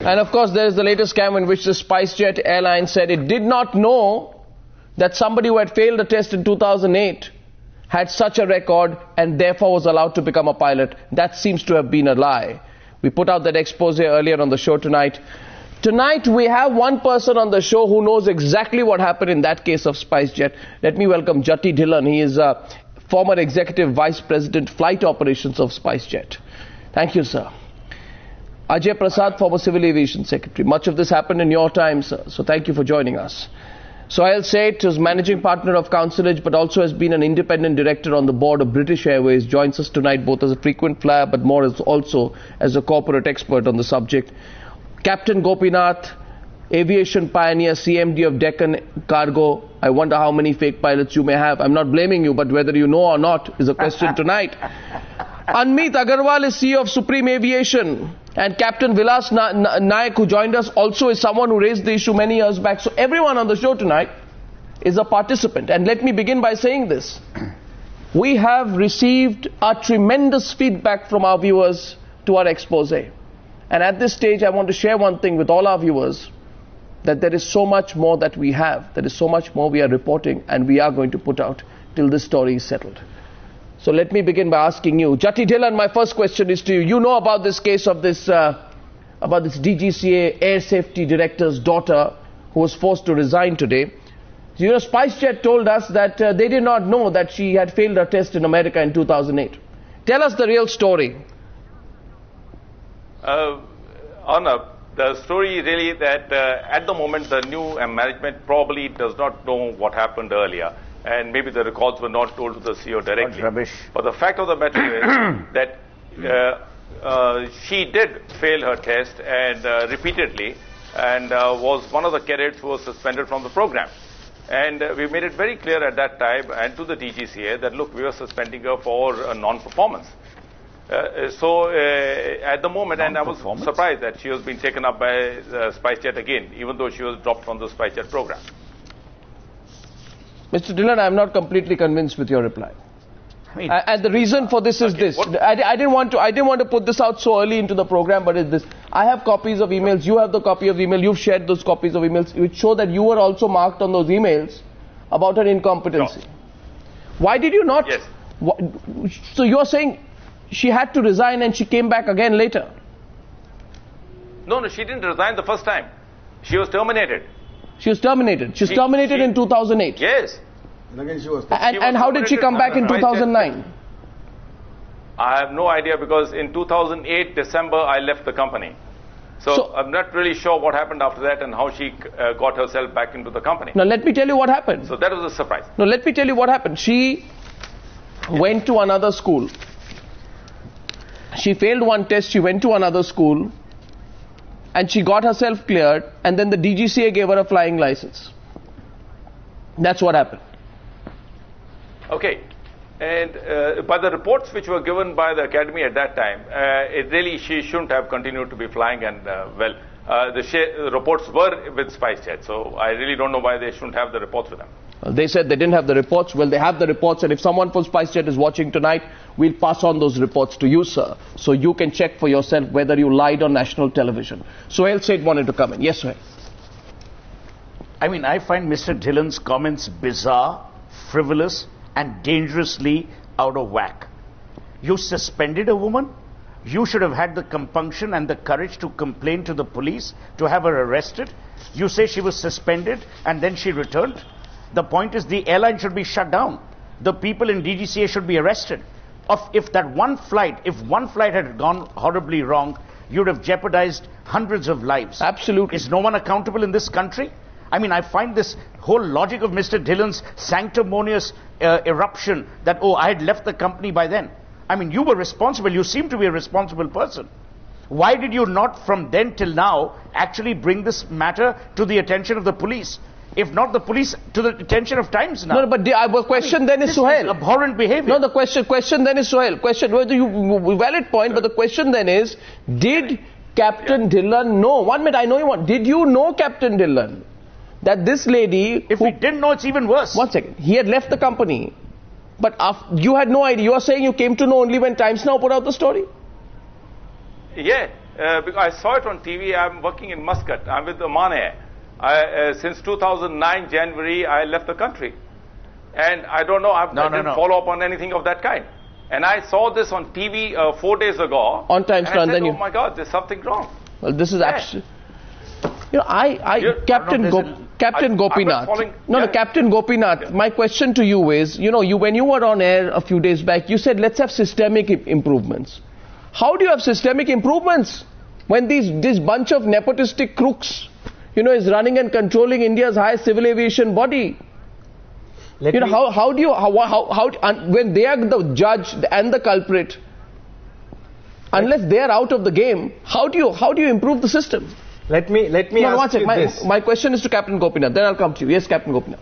And of course, there is the latest scam in which the SpiceJet airline said it did not know that somebody who had failed a test in 2008 had such a record and therefore was allowed to become a pilot. That seems to have been a lie. We put out that expose earlier on the show tonight. Tonight, we have one person on the show who knows exactly what happened in that case of SpiceJet. Let me welcome Jati Dhillon. He is former Executive Vice President, Flight Operations of SpiceJet. Thank you, sir. Ajay Prasad, former Civil Aviation Secretary. Much of this happened in your time, sir. So thank you for joining us. Sohail Seth is managing partner of Councilage, but also has been an independent director on the board of British Airways. Joins us tonight both as a frequent flyer, but more as also as a corporate expert on the subject. Captain Gopinath, aviation pioneer, CMD of Deccan Cargo. I wonder how many fake pilots you may have. I'm not blaming you, but whether you know or not is a question tonight. Anmeet Agarwal is CEO of Supreme Aviation, and Captain Vilas Nayak, who joined us, also is someone who raised the issue many years back. So everyone on the show tonight is a participant. And let me begin by saying this. We have received a tremendous feedback from our viewers to our expose. And at this stage, I want to share one thing with all our viewers, that there is so much more that we have. There is so much more we are reporting and we are going to put out till this story is settled. So let me begin by asking you, Jati Dhillon, my first question is to you. You know about this case of this DGCA air safety director's daughter who was forced to resign today. You know, SpiceJet told us that they did not know that she had failed her test in America in 2008. Tell us the real story. Arnab, the story really that at the moment the new management probably does not know what happened earlier. And maybe the records were not told to the CEO directly. But the fact of the matter is that she did fail her test and repeatedly, and was one of the cadets who was suspended from the program. And we made it very clear at that time and to the DGCA that, look, we were suspending her for non-performance. At the moment, and I was surprised that she was being taken up by SpiceJet again, even though she was dropped from the SpiceJet program. Mr. Dhillon, I am not completely convinced with your reply. And the reason for this is this. I didn't want to put this out so early into the program, but it's this. I have copies of emails. You have the copy of email. You've shared those copies of emails, which show that you were also marked on those emails about her incompetency. No. Why did you not? Yes. So you're saying she had to resign and she came back again later? No, she didn't resign the first time. She was terminated. She was terminated. She was terminated in 2008. Yes. And how did she come back in 2009? I have no idea, because in 2008 December I left the company. So I'm not really sure what happened after that and how she got herself back into the company. Now let me tell you what happened. So that was a surprise. No, let me tell you what happened. She went to another school. She failed one test. She went to another school. And she got herself cleared, and then the DGCA gave her a flying license. That's what happened. Okay. And by the reports which were given by the academy at that time, she shouldn't have continued to be flying, and the reports were with SpiceJet. So I really don't know why they shouldn't have the reports with them. They said they didn't have the reports. Well, they have the reports, and if someone from SpiceJet is watching tonight, we'll pass on those reports to you, sir, so you can check for yourself whether you lied on national television. Sohail Seth wanted to come in. Yes, Sohail. I mean, I find Mr. Dhillon's comments bizarre, frivolous, and dangerously out of whack. You suspended a woman? You should have had the compunction and the courage to complain to the police, to have her arrested. You say she was suspended and then she returned? The point is the airline should be shut down. The people in DGCA should be arrested. If one flight had gone horribly wrong, you'd have jeopardized hundreds of lives. Absolutely. Is no one accountable in this country? I mean, I find this whole logic of Mr. Dhillon's sanctimonious eruption that, oh, I had left the company by then. I mean, you were responsible. You seem to be a responsible person. Why did you not, from then till now, actually bring this matter to the attention of the police? If not the police, to the attention of Times now. No, but the question then is, Sohail. Abhorrent behavior. No, the question then is, Sohail. Valid point, but the question then is, did Captain Dhillon know? 1 minute, I know you want. Did you know, Captain Dhillon, that this lady... If he didn't know, it's even worse. 1 second. He had left the company, but you had no idea. You are saying you came to know only when Times Now put out the story? Yeah. because I saw it on TV. I'm working in Muscat. I'm with Oman Air. Since 2009 January, I left the country, and I don't know. I didn't follow up on anything of that kind. And I saw this on TV 4 days ago. On Times Square, and I said, oh my God, there's something wrong. Well, this is actually. You know, Captain Gopinath. Captain Gopinath. My question to you is, when you were on air a few days back, you said let's have systemic improvements. How do you have systemic improvements when this bunch of nepotistic crooks, is running and controlling India's highest civil aviation body? How do you when they are the judge and the culprit, unless they are out of the game, how do you improve the system? Let me ask you this. My question is to Captain Gopinath, then I'll come to you. Yes, Captain Gopinath.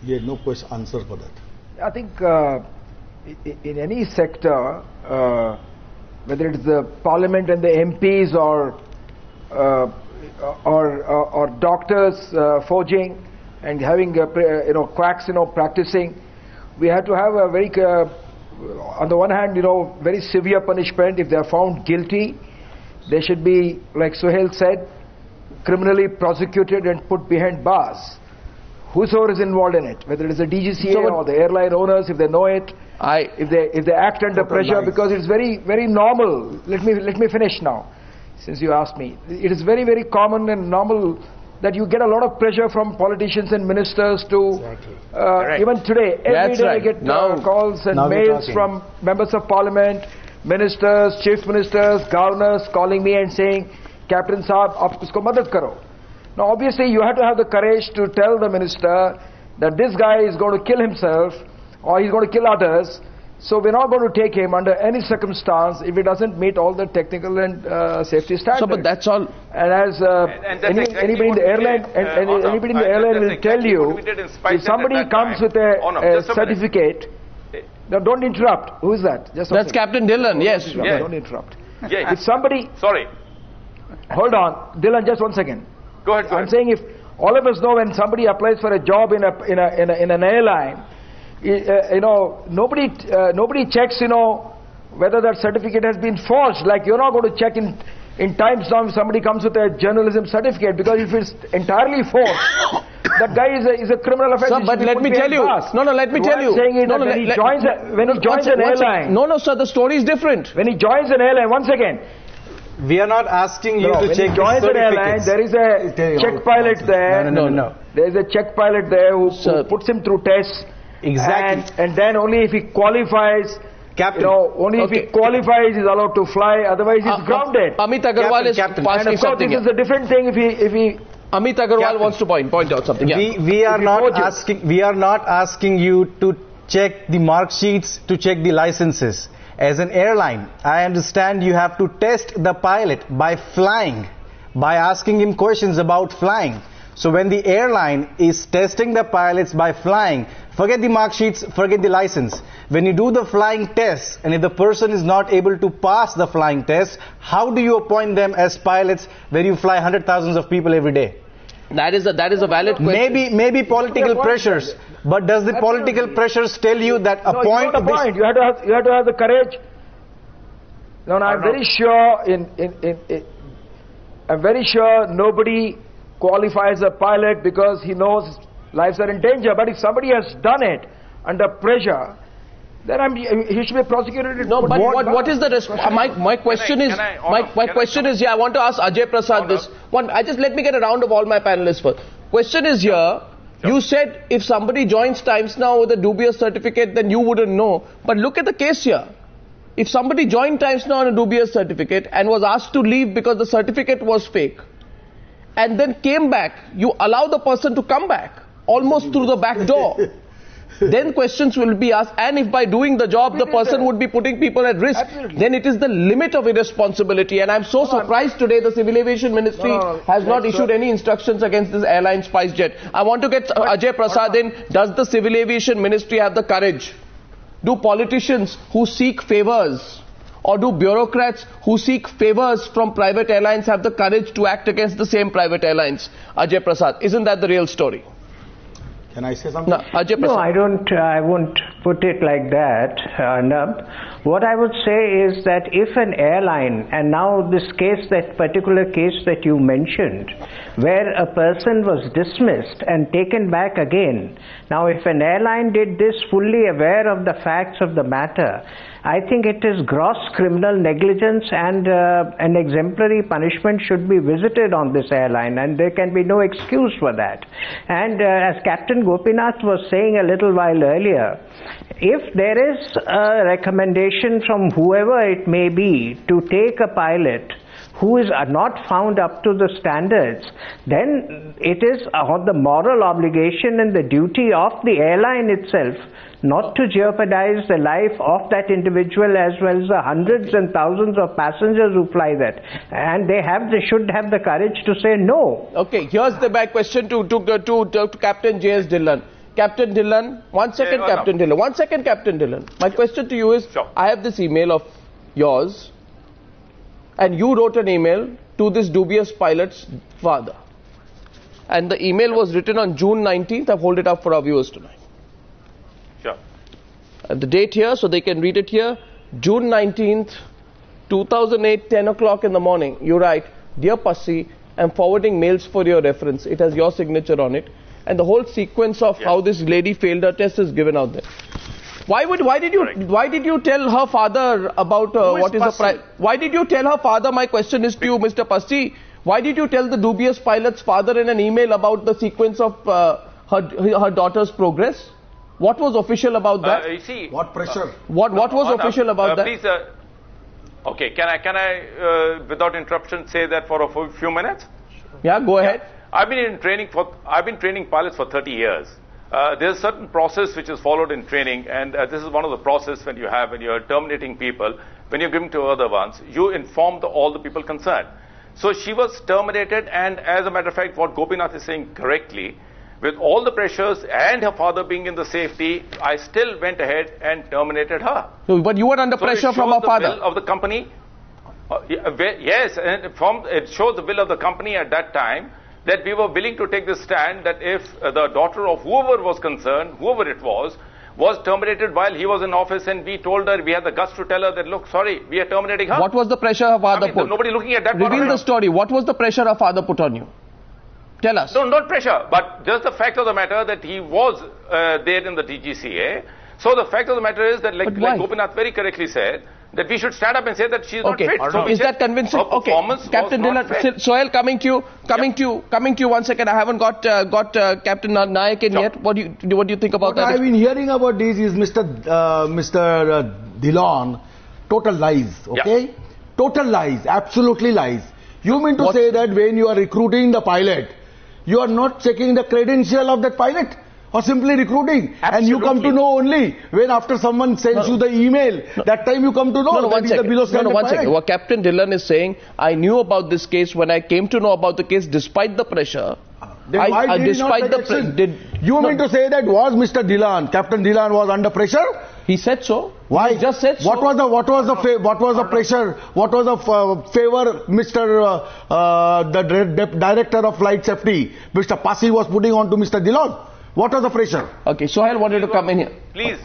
Yeah, no question answer for that. I think in any sector, whether it's the parliament and the MPs or doctors forging and having quacks practicing, we have to have a very on the one hand very severe punishment. If they are found guilty, they should be, like Suhail said, criminally prosecuted and put behind bars. Whosoever is involved in it, whether it is the DGCA or the airline owners, if they know it, if they act under pressure, because it's very, very normal. Let me finish now, since you asked me. It is very, very common and normal that you get a lot of pressure from politicians and ministers to, even today, every day I get calls and mails from members of parliament, ministers, chief ministers, governors calling me and saying, Captain Saab, aap usko madad karo. Now obviously you have to have the courage to tell the minister that this guy is going to kill himself or he's going to kill others, so we're not going to take him under any circumstance if he doesn't meet all the technical and safety standards. So, but that's all. And as anybody in the airline, anybody in the airline will tell you, if somebody comes with a certificate. Now, don't interrupt. Who is that? That's Captain Dhillon, yes. Don't interrupt. Yeah. If somebody... Sorry. Hold on. Dhillon, just 1 second. Go ahead. I'm saying if all of us know when somebody applies for a job in an airline, nobody checks, whether that certificate has been forged. Like, you're not going to check in Times now if somebody comes with a journalism certificate, because if it's entirely forged, that guy is a criminal offense. Sir, but let me tell you. Let me tell you. When he joins an airline. No, sir, the story is different. When he joins an airline, once again. We are not asking you to check joins an airline, there is a check pilot there. No. There is a check pilot there who puts him through tests. Exactly. And then only if he qualifies, Captain. If he qualifies, he's allowed to fly. Otherwise, he's grounded. Amit Agarwal is asking something. And of course, this is a different thing if he Amit Agarwal wants to point out something. Yeah. We are not asking you to check the mark sheets, to check the licenses. As an airline, I understand you have to test the pilot by flying, by asking him questions about flying. So when the airline is testing the pilots by flying, forget the mark sheets, forget the license. When you do the flying test, and if the person is not able to pass the flying test, how do you appoint them as pilots where you fly hundreds of thousands of people every day? That is a valid question. Maybe political pressures, but does the political pressures tell you that appoint this? You have to have the courage. No, I'm very sure I'm very sure nobody qualifies a pilot because he knows lives are in danger. But if somebody has done it under pressure, then he should be prosecuted. No, but what is the response? My question is, I want to ask Ajay Prasad this. Let me get a round of all my panelists first. Question is here, you said if somebody joins Times Now with a dubious certificate, then you wouldn't know. But look at the case here. If somebody joined Times Now on a dubious certificate and was asked to leave because the certificate was fake, and then came back, you allow the person to come back, almost through the back door. Then questions will be asked, and if by doing the job the person would be putting people at risk, then it is the limit of irresponsibility. And I'm so surprised today the Civil Aviation Ministry has not issued any instructions against this airline SpiceJet. I want to get Ajay Prasad in. Does the Civil Aviation Ministry have the courage? Do politicians who seek favors, or do bureaucrats who seek favors from private airlines have the courage to act against the same private airlines? Ajay Prasad, isn't that the real story? Can I say something? No, Ajay No, Prasad. I won't put it like that, Arnab. What I would say is that if an airline, and now this case, that particular case that you mentioned, where a person was dismissed and taken back again, now if an airline did this fully aware of the facts of the matter, I think it is gross criminal negligence, and an exemplary punishment should be visited on this airline, and there can be no excuse for that. And as Captain Gopinath was saying a little while earlier, if there is a recommendation from whoever it may be to take a pilot who is not found up to the standards, then it is on the moral obligation and the duty of the airline itself not to jeopardize the life of that individual as well as the hundreds and thousands of passengers who fly that. And they should have the courage to say no. Okay, here's the back question to Captain J.S. Dhillon. Captain Dhillon, one second, Captain Dhillon. One second, Captain Dhillon. My question to you is, I have this email of yours, and you wrote an email to this dubious pilot's father. And the email was written on June 19th. I've hold it up for our viewers tonight. Sure. The date here, so they can read it here. June 19th, 2008, 10 o'clock in the morning. You write, "Dear Pussy, I'm forwarding mails for your reference." It has your signature on it. And the whole sequence of how this lady failed her test is given out there. Why did you tell her father about what is the price? Why did you tell her father? My question is to you, Mr. Pussy. Why did you tell the dubious pilot's father in an email about the sequence of her daughter's progress? What was official about that? You see, what pressure? What was official about that? Please, okay, can I without interruption say that for a few minutes? Yeah, go ahead. I've been training pilots for 30 years. There's a certain process which is followed in training, and this is one of the process when you're terminating people, when you're giving to other ones, you inform all the people concerned. So she was terminated, and as a matter of fact, what Gopinath is saying correctly, with all the pressures and her father being in the safety, I still went ahead and terminated her. But you were under pressure from her father. Will of the company. Yes, and it shows the will of the company at that time, that we were willing to take the stand that if the daughter of whoever was concerned, whoever it was terminated while he was in office, and we told her, we had the guts to tell her that, look, sorry, we are terminating her. What was the pressure her father put? Nobody looking at that. Reveal the story. What was the pressure her father put on you? Tell us. No, not pressure, but just the fact of the matter that he was there in the DGCA. So the fact of the matter is that, like Gopinath very correctly said, that we should stand up and say that she is not fit. So is that convincing? Okay, Captain Dhillon, Sohail, coming to you 1 second. I haven't got Captain Nayak in yet. What do you think about that? What I've been hearing about this is Mr. Dhillon, total lies. Okay, yeah. Total lies, absolutely lies. You mean to say that when you are recruiting the pilot, you are not checking the credential of that pilot? Or simply recruiting? Absolutely. And you come to know only when after someone sends you the email, that time you come to know that is the below standard one second. What Captain Dhillon is saying, I knew about this case when I came to know about the case despite the pressure. Then why did despite the you mean to say that was Mr. Dhillon, Captain Dhillon was under pressure? He said so. Why? He just said so. What was the pressure? What was the favor Mr. The director of flight safety, Mr. Pasi, was putting on to Mr. Dhillon? What was the pressure? Okay, Sohail wanted to come in here. Please.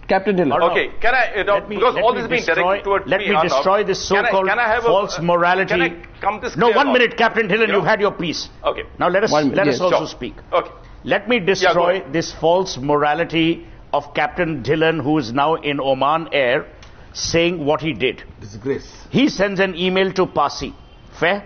Captain Dhillon. Okay, can I, because all this is being directed towards me. Let me destroy this so-called false morality. Can I come this No, 1 minute, Captain Dhillon, you've had your piece. Okay. Now let us also speak. Okay. Let me destroy this false morality of Captain Dhillon, who is now in Oman Air, saying what he did. Disgrace. He sends an email to Pasi. Fair?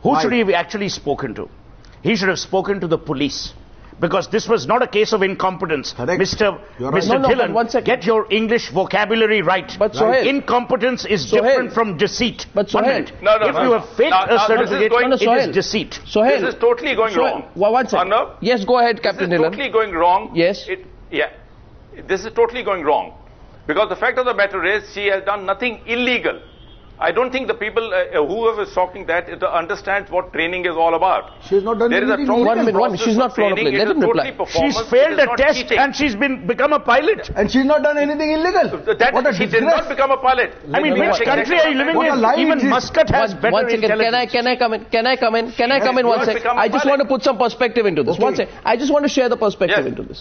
Who should he have actually spoken to? He should have spoken to the police. Because this was not a case of incompetence. Correct. Mr. Dhillon, get your English vocabulary right. But Sohail, incompetence is different from deceit. But Sohail, if you have faked a certificate, it is deceit. Sohail, this is totally going wrong. One second. Yes, go ahead, Captain Dhillon. This is totally going wrong. Yes. This is totally going wrong. Because the fact of the matter is, she has done nothing illegal. I don't think the people, whoever is talking that, understands what training is all about. She's not done anything illegal. She's not flown a plane. Let him reply. She's failed a test and she's become a pilot. And she's not done anything illegal. She did not become a pilot. I mean, which country are you living in? Even Muscat has better intelligence. Can I come in? Can I come in 1 second? I just want to put some perspective into this. 1 second. I just want to share the perspective into this.